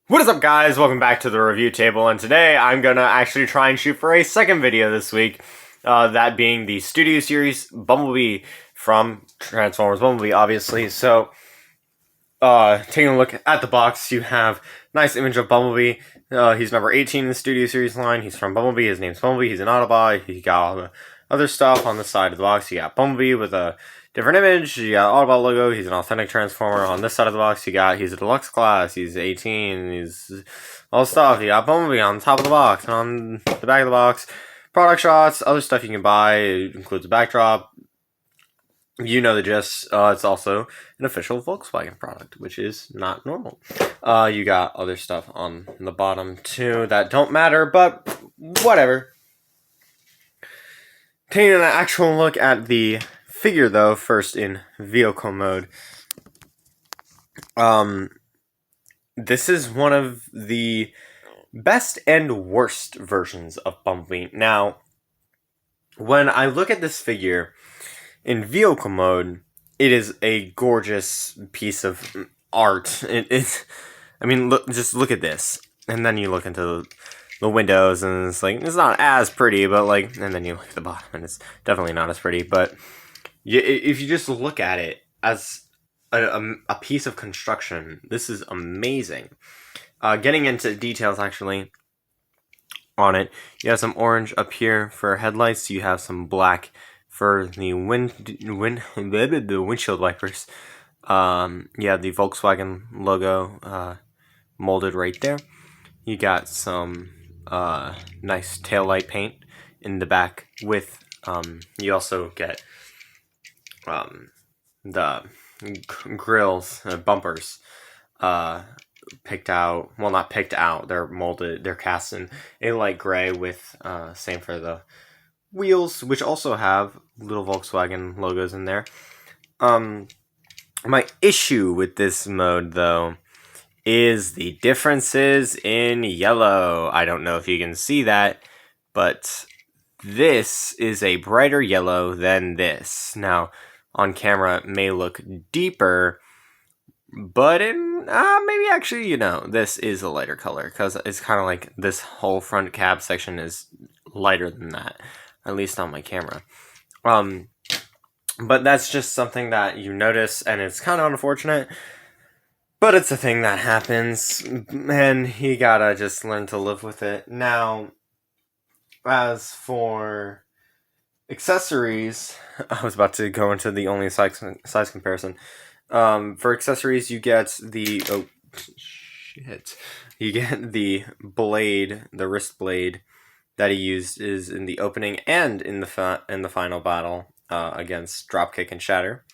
What is up, guys? Welcome back to the review table, and today I'm gonna actually try and shoot for a second video this week, that being the Studio Series Bumblebee from Transformers Bumblebee, obviously. So, taking a look at the box, you have a nice image of Bumblebee. He's number 18 in the Studio Series line. He's from Bumblebee. His name's Bumblebee. He's an Autobot. He got all the other stuff on the side of the box. You got Bumblebee with a different image. You got Autobot logo. He's an authentic Transformer. On this side of the box, he's a deluxe class. He's 18. He's all stuff. You got Bumblebee on the top of the box, and on the back of the box, product shots, other stuff you can buy. It includes a backdrop. You know the gist. It's also an official Volkswagen product, which is not normal. You got other stuff on the bottom too that don't matter, but whatever. Taking an actual look at the figure, though, first in vehicle mode. This is one of the best and worst versions of Bumblebee. Now, when I look at this figure in vehicle mode, it is a gorgeous piece of art. I mean, just look at this, and then you look into the windows, and it's like, it's not as pretty, but like, and then you look at the bottom, and it's definitely not as pretty. But if you just look at it as a piece of construction, this is amazing. Getting into details actually on it, you have some orange up here for headlights. You have some black for the the windshield wipers. You have the Volkswagen logo molded right there. You got some nice taillight paint in the back with you also get the grills, bumpers picked out. Well, not picked out, they're molded, they're cast in a light gray with same for the wheels, which also have little Volkswagen logos in there. My issue with this mode, though, is the differences in yellow. I don't know if you can see that, but this is a brighter yellow than this. Now, on camera, it may look deeper, but maybe actually, this is a lighter color, because it's kind of like this whole front cab section is lighter than that, at least on my camera. But that's just something that you notice, and it's kind of unfortunate, but it's a thing that happens, and you gotta just learn to live with it. Now, as for accessories, I was about to go into the only size comparison. For accessories, you get the you get the blade, the wrist blade that he used is in the opening and in the final battle against Dropkick and Shatter.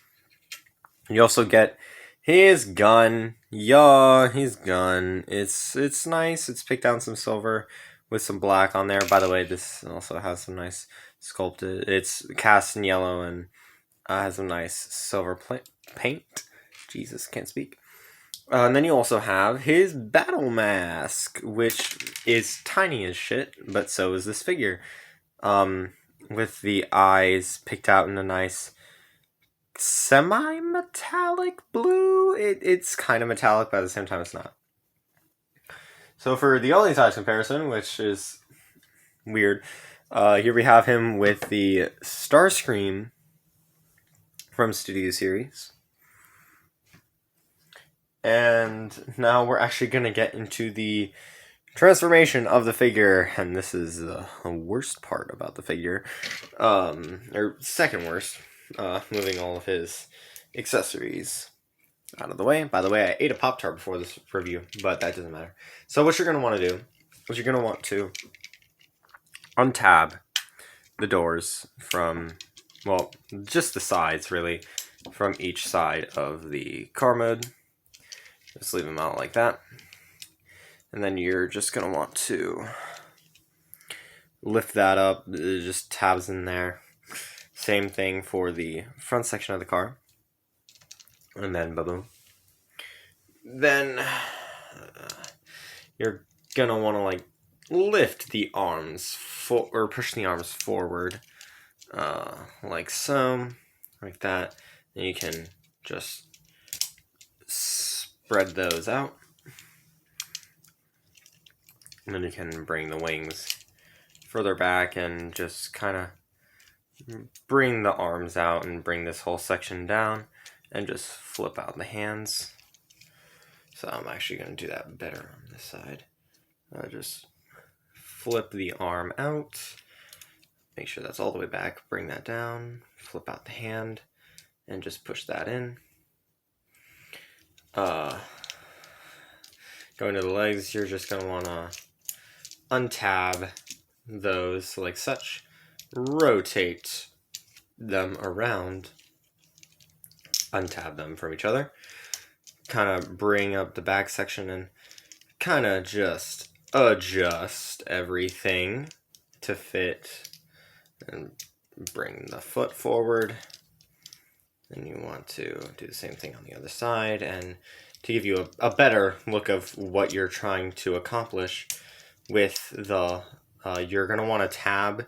You also get his gun. Yeah, his gun. It's nice. It's picked out some silver with some black on there. By the way, this also has some nice sculpted. It's cast in yellow and has some nice silver paint. Jesus, can't speak. And then you also have his battle mask, which is tiny as shit, but so is this figure. With the eyes picked out in a nice semi-metallic blue. It's kind of metallic, but at the same time it's not. So for the only size comparison, which is weird, here we have him with the Starscream from Studio Series. And now we're actually going to get into the transformation of the figure, and this is the worst part about the figure, or second worst, moving all of his accessories out of the way. By the way, I ate a Pop-Tart before this review, but that doesn't matter. So what you're going to want to do is you're going to want to untab the doors from, well, just the sides, really, from each side of the car mode. Just leave them out like that. And then you're just going to want to lift that up. Just tabs in there. Same thing for the front section of the car. And then boom. Then you're going to want to like lift the arms or push the arms forward. Like so. Like that. And you can just spread those out. And then you can bring the wings further back and just kind of bring the arms out and bring this whole section down and just flip out the hands. So I'm actually going to do that better on this side. Just flip the arm out, make sure that's all the way back, bring that down, flip out the hand, and just push that in. Going to the legs, you're just going to want to untab those like such, rotate them around, untab them from each other, kind of bring up the back section and kind of just adjust everything to fit, and bring the foot forward. And you want to do the same thing on the other side, and to give you a better look of what you're trying to accomplish with the you're going to want to tab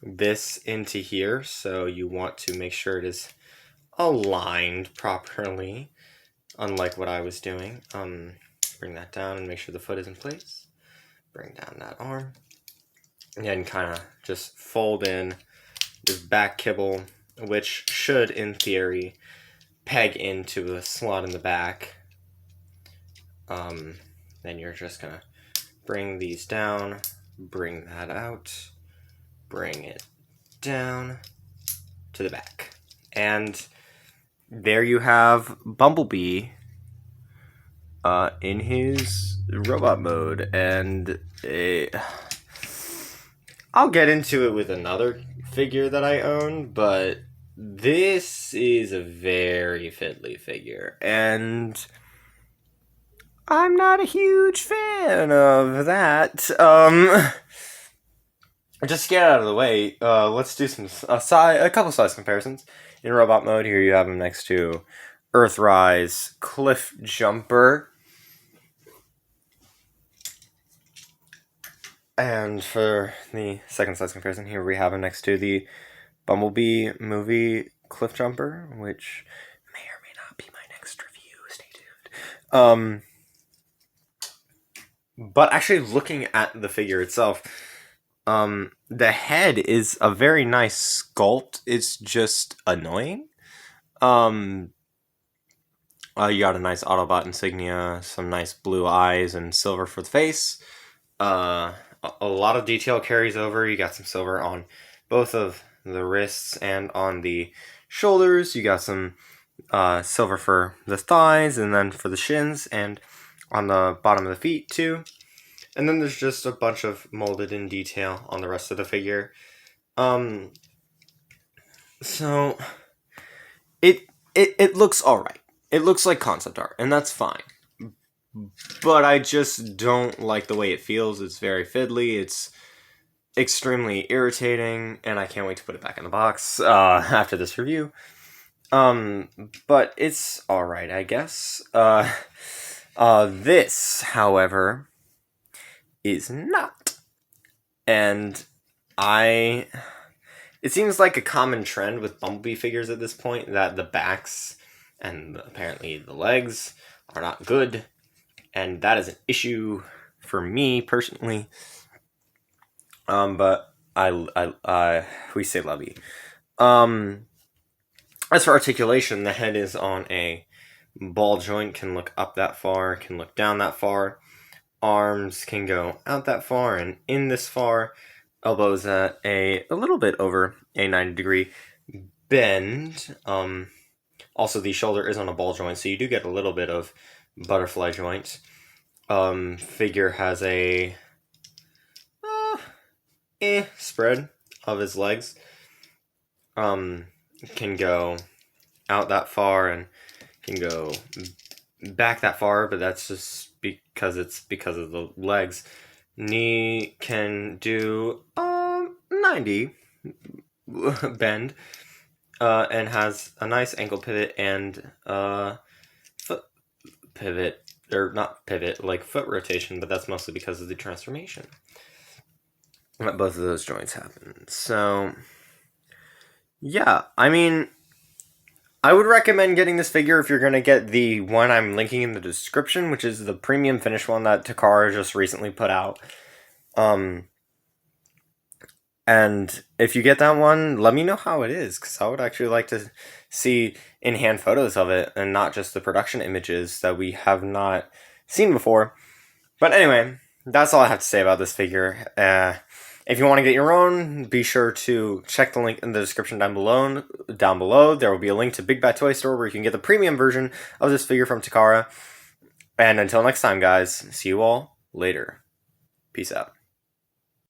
this into here, so you want to make sure it is aligned properly, unlike what I was doing. Bring that down and make sure the foot is in place. Bring down that arm, and then kind of just fold in this back kibble, which should, in theory, peg into a slot in the back. Then you're just gonna bring these down, bring that out, bring it down to the back. And there you have Bumblebee in his robot mode. And I'll get into it with another figure that I own, but this is a very fiddly figure, and I'm not a huge fan of that. Just to get out of the way, let's do a couple size comparisons. In robot mode, here you have him next to Earthrise Cliff Jumper. And for the second size comparison, here we have him next to the Bumblebee movie Cliff Jumper, which may or may not be my next review. Stay tuned. But actually, looking at the figure itself, the head is a very nice sculpt. It's just annoying. You got a nice Autobot insignia, some nice blue eyes, and silver for the face. A lot of detail carries over. You got some silver on both of the wrists and on the shoulders. You got some silver for the thighs, and then for the shins, and on the bottom of the feet too. And then there's just a bunch of molded in detail on the rest of the figure. So it looks alright. It looks like concept art, and that's fine. But I just don't like the way it feels. It's very fiddly. It's extremely irritating, and I can't wait to put it back in the box after this review. But it's alright, I guess. This, however, is not. And it seems like a common trend with Bumblebee figures at this point that the backs and apparently the legs are not good. And that is an issue for me personally. But we say lovey. As for articulation, the head is on a ball joint, can look up that far, can look down that far. Arms can go out that far and in this far. Elbows at a little bit over a 90-degree bend. Also, the shoulder is on a ball joint, so you do get a little bit of butterfly joint. Figure has a spread of his legs. Can go out that far and can go back that far, but that's just because of the legs. Knee can do 90 bend, and has a nice ankle pivot and foot pivot, or not pivot, like foot rotation, but that's mostly because of the transformation that both of those joints happen. So yeah, I mean, I would recommend getting this figure if you're going to get the one I'm linking in the description, which is the premium finish one that Takara just recently put out. And if you get that one, let me know how it is, because I would actually like to see in-hand photos of it and not just the production images that we have not seen before. But anyway, that's all I have to say about this figure. If you want to get your own, be sure to check the link in the description down below. There will be a link to Big Bad Toy Store where you can get the premium version of this figure from Takara. And until next time, guys, see you all later. Peace out.